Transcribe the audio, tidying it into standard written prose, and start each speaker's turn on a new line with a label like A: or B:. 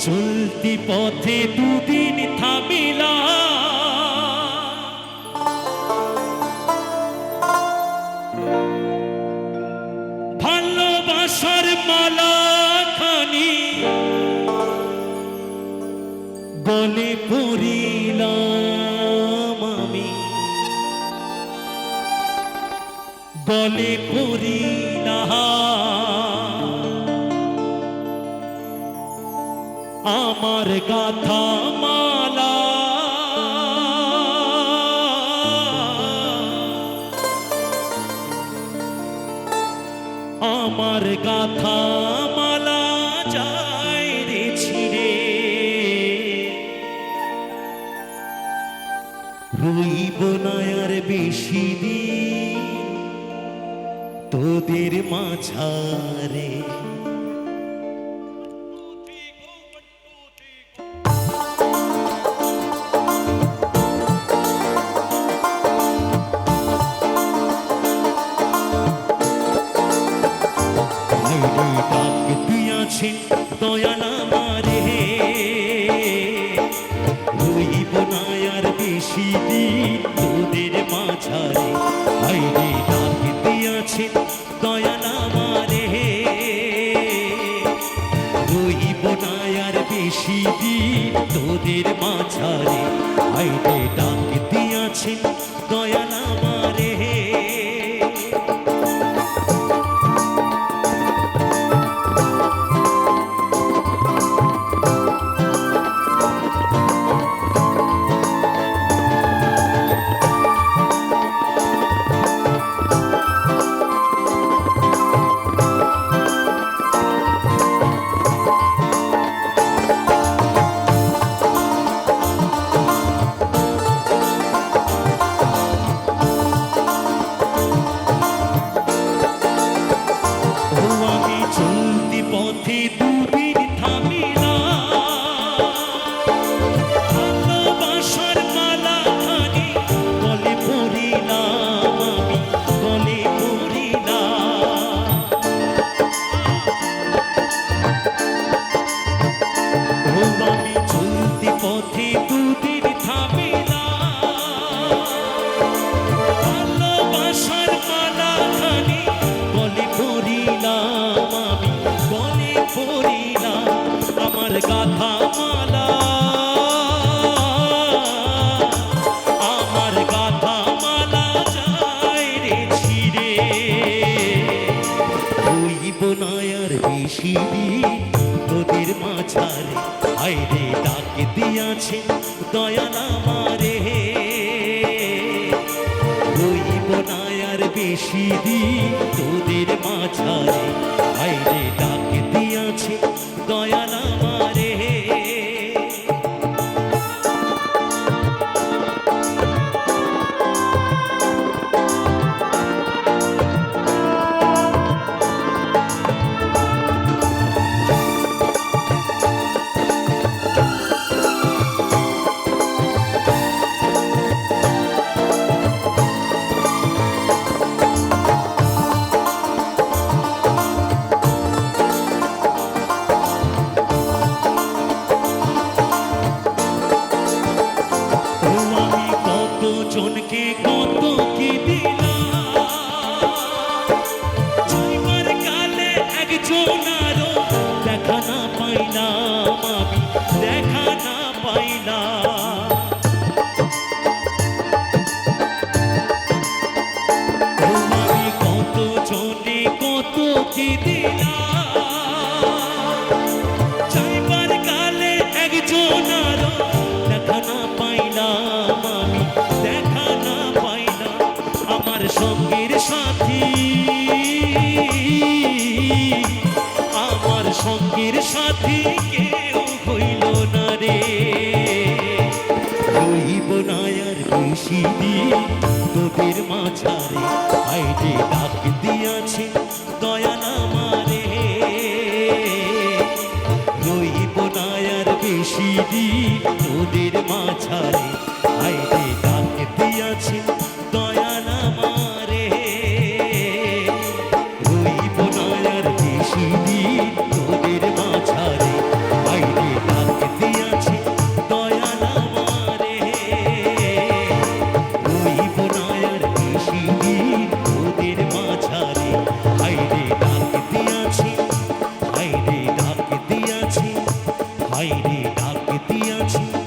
A: চলতি পথে দুদিন থামিলা, ভালোবাসার মালা খানি গলে পরিলাম আমি, গলে পরিলাম আমার গাথা মালা, আমার গাথা মালা যায় রে ছিড়ে, রইব না আর বেশি দিন তোদের মাঝারে। ডাক দিয়াছেন দয়াল আমারে, রইব না আর বেশি দিন তোদের মাঝারে। হায়রে ডাক দিয়াছেন দয়াল আমারে, রইব না আর বেশি দিন তোদের মাঝারে। হায়রে ডাক দিয়াছেন দয়াল আমারে, চলতি পথে দুদিন থামিলাম, ভালোবাসার মালা খানি গলে পরিলাম আমি, গলে পরিলাম। আমি চলতি পথে দুদিন থামিলাম, ভালোবাসার মালা খানি গলে পরিলাম আমি, গলে পরিলাম আমার গাথা মালা, আমার গাথা মালা যায় রে ছিড়ে, রইব না আর বেশি দিন তোদের মাঝারে। হায়রে ডাক দিয়াছে দয়াল আমারে, রইব না আর বেশি দিন তোদের মাঝারে। হায়রে ডাক দিয়াছে দয়াল আমারে, জনকে কত কি দিলাম, যাইবার কালে একজন আরো দেখা না পাইলাম আমি, দেখা না পাইলাম। আমি কত জনে কত কি দিলাম, যাইবার কালে একজন আরো দেখা না পাইলাম আমি, দেখা না পাইলাম আমার সঙ্গের সাথী, আমার সঙ্গের সাথী কেউ হইল না রে, রইব না আর বেশি দিন তোদের মাঝারে। হায়রে ডাক দিয়াছে দয়াল আমারে, রইব না আর বেশি দিন তোদের মাঝারে। হায়রে ডাক দিয়াছে দয়াল আমারে, রইব না আর বেশি দিন তোদের মাঝারে। হায়রে ডাক দিয়াছি